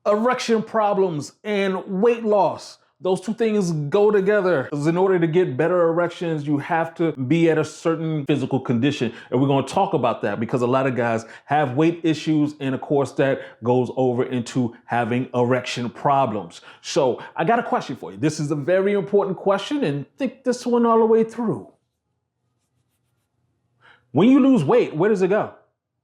Erection problems and weight loss. Those two things go together. Because in order to get better erections, you have to be at a certain physical condition. And we're going to talk about that because a lot of guys have weight issues. And of course, that goes over into having erection problems. So I got a question for you. This is a very important question, and think this one all the way through. When you lose weight, where does it go?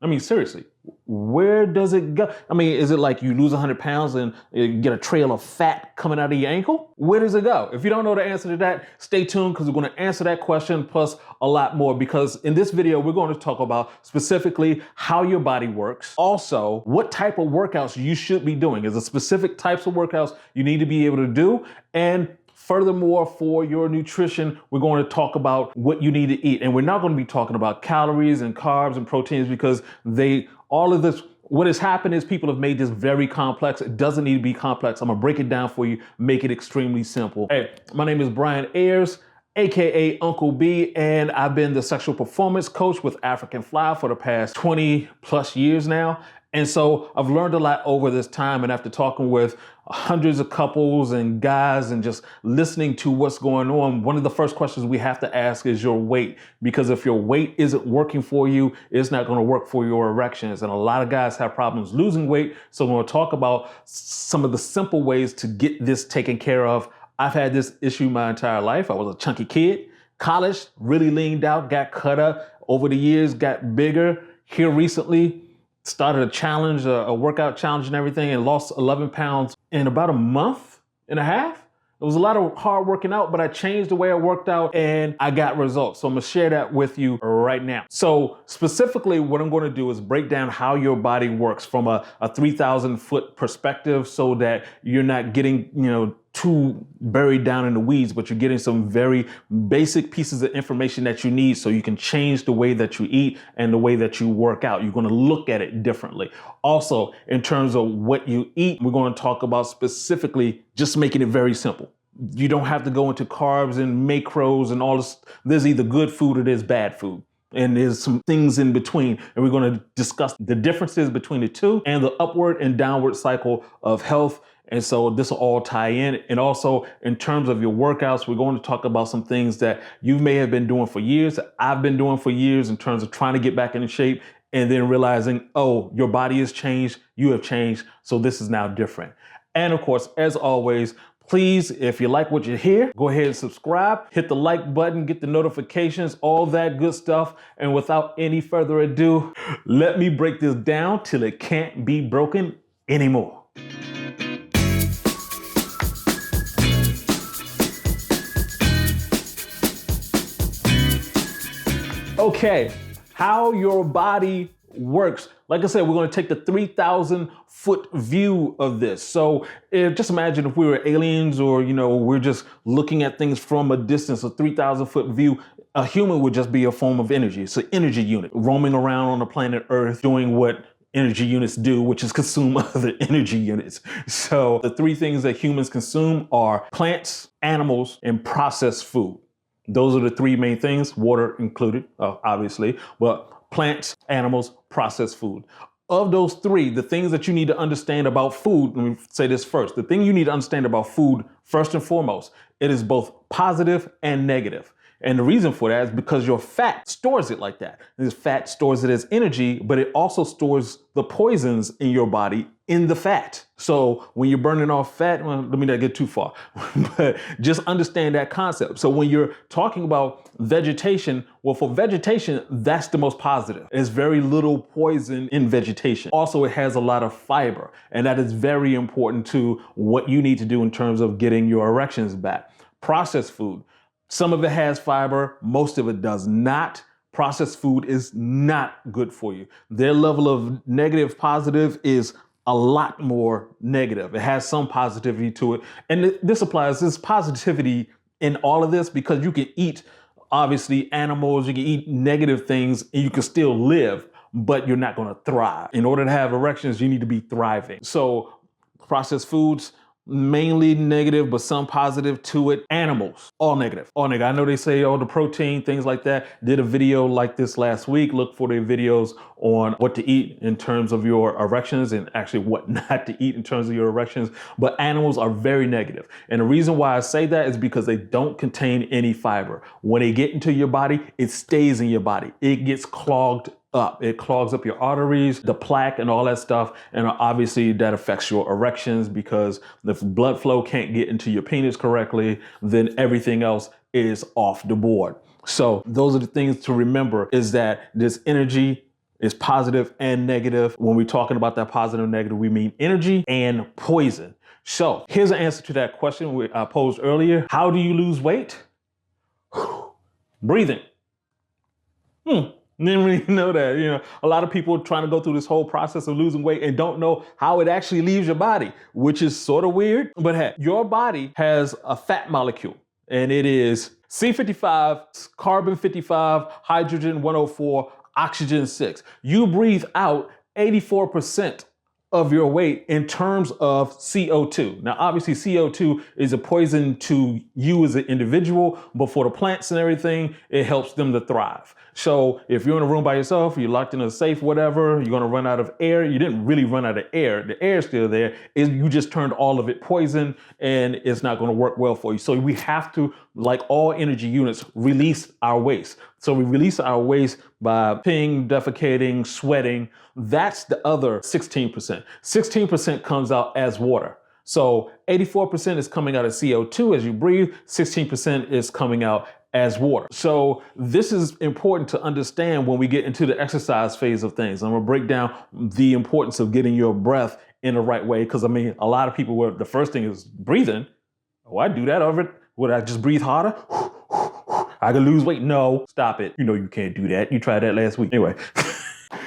I mean, seriously, where does it go? I mean, is it like you lose 100 pounds and you get a trail of fat coming out of your ankle? Where does it go? If you don't know the answer to that, stay tuned because we're going to answer that question plus a lot more, because in this video, we're going to talk about specifically how your body works. Also, what type of workouts you should be doing. Is there specific types of workouts you need to be able to do? And furthermore, for your nutrition, we're going to talk about what you need to eat. And we're not going to be talking about calories and carbs and proteins because what has happened is people have made this very complex. It doesn't need to be complex. I'm going to break it down for you, make it extremely simple. Hey, my name is Brian Ayers, AKA Uncle B, and I've been the sexual performance coach with African Fly for the past 20 plus years now. And so I've learned a lot over this time, and after talking with hundreds of couples and guys and just listening to what's going on, one of the first questions we have to ask is your weight. Because if your weight isn't working for you, it's not going to work for your erections. And a lot of guys have problems losing weight. So we're going to talk about some of the simple ways to get this taken care of. I've had this issue my entire life. I was a chunky kid, college, really leaned out, got cut up. Over the years, got bigger. Here recently, started a challenge, a workout challenge and everything, and lost 11 pounds in about a month and a half. It was a lot of hard working out, but I changed the way I worked out and I got results. So I'm gonna share that with you right now. So specifically what I'm gonna do is break down how your body works from a 3,000 foot perspective so that you're not getting, too buried down in the weeds, but you're getting some very basic pieces of information that you need so you can change the way that you eat and the way that you work out. You're going to look at it differently. Also, in terms of what you eat, we're going to talk about specifically just making it very simple. You don't have to go into carbs and macros and all this. There's either good food or there's bad food. And there's some things in between. And we're going to discuss the differences between the two and the upward and downward cycle of health. And so this will all tie in. And also in terms of your workouts, we're going to talk about some things that you may have been doing for years, that I've been doing for years in terms of trying to get back into shape and then realizing, oh, your body has changed, you have changed, so this is now different. And of course, as always, please, if you like what you hear, go ahead and subscribe, hit the like button, get the notifications, all that good stuff. And without any further ado, let me break this down till it can't be broken anymore. Okay, how your body works. Like I said, we're going to take the 3,000 foot view of this. So just imagine if we were aliens or, we're just looking at things from a distance, a 3,000 foot view. A human would just be a form of energy. It's an energy unit roaming around on the planet Earth doing what energy units do, which is consume other energy units. So the three things that humans consume are plants, animals, and processed food. Those are the three main things, water included, obviously, but plants, animals, processed food. Of those three, the things that you need to understand about food, let me say this first. The thing you need to understand about food, first and foremost, it is both positive and negative. And the reason for that is because your fat stores it like that. This fat stores it as energy, but it also stores the poisons in your body in the fat. So when you're burning off fat, well, let me not get too far, but just understand that concept. So when you're talking about vegetation, well, for vegetation, that's the most positive. There's very little poison in vegetation. Also, it has a lot of fiber, and that is very important to what you need to do in terms of getting your erections back. Processed food. Some of it has fiber, most of it does not. Processed food is not good for you. Their level of negative positive is a lot more negative. It has some positivity to it. And this positivity in all of this because you can eat, obviously, animals, you can eat negative things and you can still live, but you're not going to thrive. In order to have erections, you need to be thriving. So processed foods, mainly negative, but some positive to it. Animals, all negative, all negative. I know they say, oh, the protein, things like that. Did a video like this last week. Look for their videos on what to eat in terms of your erections and actually what not to eat in terms of your erections. But animals are very negative. And the reason why I say that is because they don't contain any fiber. When they get into your body, it stays in your body. It gets clogged up. It clogs up your arteries, the plaque and all that stuff. And obviously that affects your erections because if blood flow can't get into your penis correctly, then everything else is off the board. So those are the things to remember, is that this energy is positive and negative. When we're talking about that positive and negative, we mean energy and poison. So here's an answer to that question I posed earlier. How do you lose weight? Breathing. Didn't really know that. You know, a lot of people trying to go through this whole process of losing weight and don't know how it actually leaves your body, which is sort of weird. But hey, your body has a fat molecule, and it is C55, carbon 55, hydrogen 104, oxygen 6. You breathe out 84% of your weight in terms of CO2. Now, obviously CO2 is a poison to you as an individual, but for the plants and everything, it helps them to thrive. So if you're in a room by yourself, you're locked in a safe, whatever, you're gonna run out of air. You didn't really run out of air. The air's still there. You just turned all of it poison and it's not gonna work well for you. So we have to, like all energy units, release our waste. So we release our waste by peeing, defecating, sweating. That's the other 16%. 16% comes out as water. So 84% is coming out as CO2 as you breathe, 16% is coming out as water. So this is important to understand when we get into the exercise phase of things. I'm gonna break down the importance of getting your breath in the right way, because I mean, a lot of people were, the first thing is breathing. Oh, I do that over it. Would I just breathe harder? I could lose weight. No, stop it. You know you can't do that. You tried that last week. Anyway.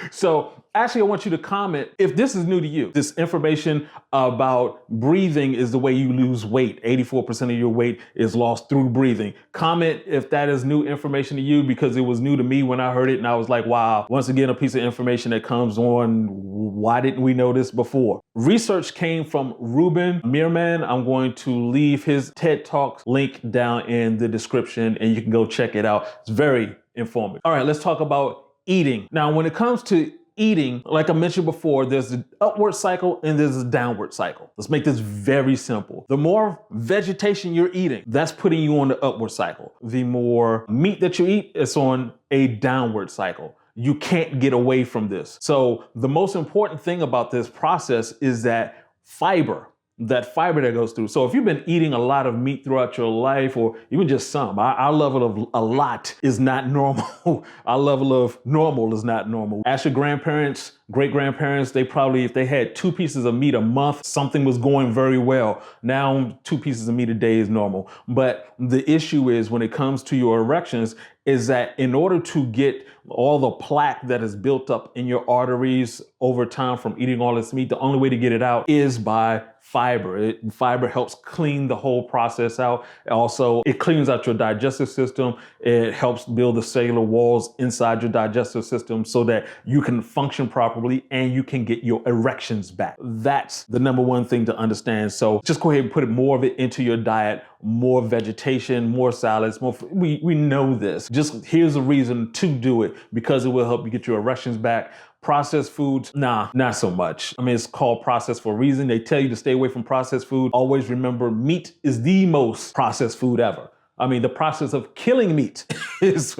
So actually, I want you to comment if this is new to you. This information about breathing is the way you lose weight. 84% of your weight is lost through breathing. Comment if that is new information to you, because it was new to me when I heard it. And I was like, wow, once again, a piece of information that comes on. Why didn't we know this before? Research came from Ruben Meerman. I'm going to leave his TED Talk link down in the description and you can go check it out. It's very informative. All right, let's talk about eating. Now, when it comes to eating, like I mentioned before, there's an upward cycle and there's a downward cycle. Let's make this very simple. The more vegetation you're eating, that's putting you on the upward cycle. The more meat that you eat, it's on a downward cycle. You can't get away from this. So the most important thing about this process is that fiber that goes through. So if you've been eating a lot of meat throughout your life, or even just some, our level of a lot is not normal. Our level of normal is not normal. Ask your grandparents, great-grandparents, they probably, if they had 2 pieces of meat a month, something was going very well. Now 2 pieces of meat a day is normal. But the issue is when it comes to your erections, is that in order to get all the plaque that is built up in your arteries over time from eating all this meat, the only way to get it out is by fiber. Fiber helps clean the whole process out. Also, it cleans out your digestive system. It helps build the cellular walls inside your digestive system so that you can function properly and you can get your erections back. That's the number one thing to understand. So just go ahead and put more of it into your diet, more vegetation, more salads, more. We know this. Just here's a reason to do it, because it will help you get your erections back. Processed foods, nah, not so much. I mean, it's called processed for a reason. They tell you to stay away from processed food. Always remember, meat is the most processed food ever. I mean, the process of killing meat is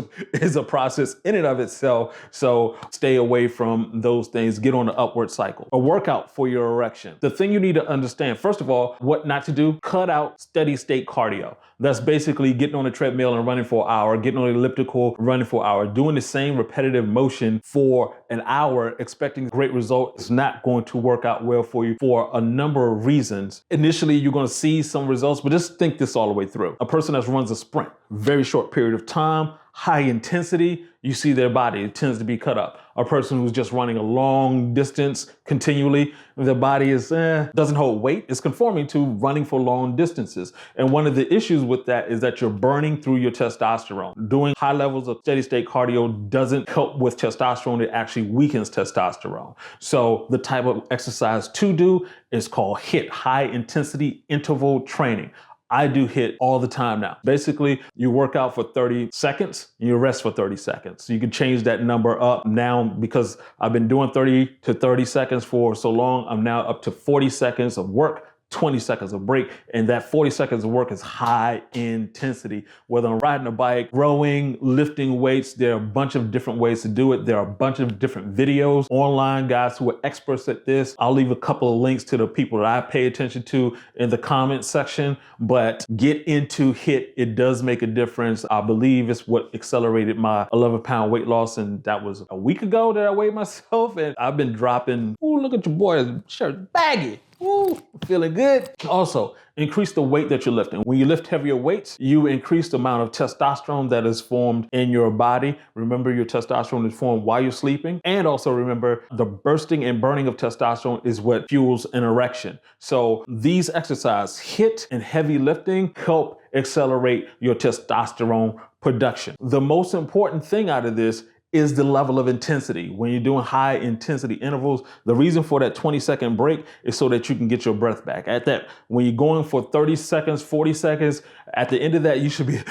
a process in and of itself. So stay away from those things. Get on the upward cycle. A workout for your erection. The thing you need to understand, first of all, what not to do, cut out steady state cardio. That's basically getting on a treadmill and running for an hour, getting on an elliptical, running for an hour, doing the same repetitive motion for an hour, expecting great results is not going to work out well for you for a number of reasons. Initially, you're going to see some results, but just think this all the way through. A person that runs a sprint, very short period of time, high intensity, you see their body, it tends to be cut up. A person who's just running a long distance continually, their body is doesn't hold weight. It's conforming to running for long distances. And one of the issues with that is that you're burning through your testosterone. Doing high levels of steady state cardio doesn't help with testosterone. It actually weakens testosterone. So the type of exercise to do is called HIIT, high intensity interval training. I do HIIT all the time now. Basically, you work out for 30 seconds, you rest for 30 seconds. So you can change that number up now because I've been doing 30 to 30 seconds for so long. I'm now up to 40 seconds of work, 20 seconds of break. And that 40 seconds of work is high intensity. Whether I'm riding a bike, rowing, lifting weights, there are a bunch of different ways to do it. There are a bunch of different videos, online guys who are experts at this. I'll leave a couple of links to the people that I pay attention to in the comment section, but get into HIIT. It does make a difference. I believe it's what accelerated my 11-pound weight loss. And that was a week ago that I weighed myself. And I've been dropping, ooh, look at your boy, his shirt baggy. Ooh, feeling good. Also, increase the weight that you're lifting. When you lift heavier weights, you increase the amount of testosterone that is formed in your body. Remember, your testosterone is formed while you're sleeping. And also remember, the bursting and burning of testosterone is what fuels an erection. So these exercises, HIIT and heavy lifting, help accelerate your testosterone production. The most important thing out of this is the level of intensity. When you're doing high intensity intervals, the reason for that 20-second break is so that you can get your breath back. At that, when you're going for 30 seconds, 40 seconds, at the end of that, you should be,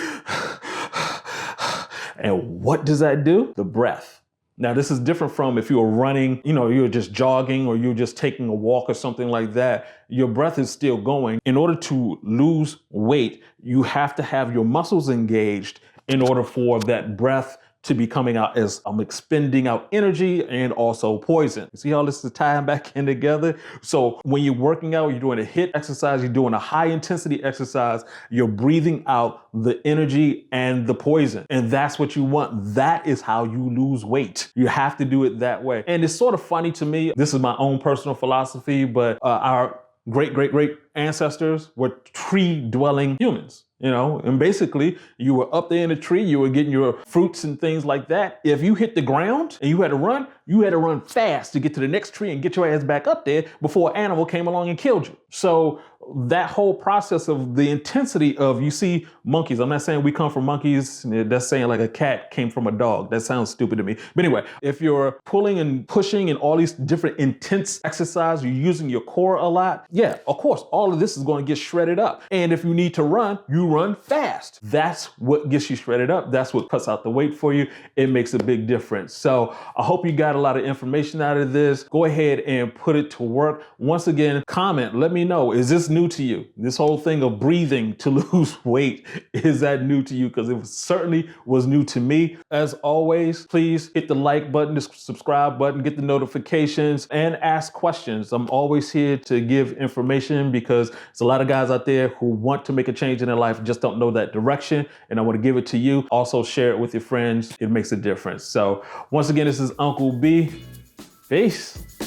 and what does that do? The breath. Now, this is different from if you were running, you're just jogging or you're just taking a walk or something like that. Your breath is still going. In order to lose weight, you have to have your muscles engaged in order for that breath to be coming out as I'm expending out energy and also poison. See how this is tying back in together? So when you're working out, you're doing a HIIT exercise, you're doing a high intensity exercise, you're breathing out the energy and the poison. And that's what you want. That is how you lose weight. You have to do it that way. And it's sort of funny to me. This is my own personal philosophy, but our great ancestors were tree-dwelling humans. And basically you were up there in a tree, you were getting your fruits and things like that. If you hit the ground and you had to run fast to get to the next tree and get your ass back up there before an animal came along and killed you. So that whole process of the intensity of, you see monkeys, I'm not saying we come from monkeys, that's saying like a cat came from a dog. That sounds stupid to me. But anyway, if you're pulling and pushing and all these different intense exercise, you're using your core a lot. Yeah, of course, all of this is going to get shredded up. And if you need to run, you run fast. That's what gets you shredded up. That's what cuts out the weight for you. It makes a big difference. So I hope you got a lot of information out of this. Go ahead and put it to work. Once again, comment, let me know, is this new to you? This whole thing of breathing to lose weight, is that new to you? Because it certainly was new to me. As always, please hit the like button, the subscribe button, get the notifications, and ask questions. I'm always here to give information because there's a lot of guys out there who want to make a change in their life, just don't know that direction, and I want to give it to you. Also share it with your friends. It makes a difference. So once again, this is Uncle B. Peace.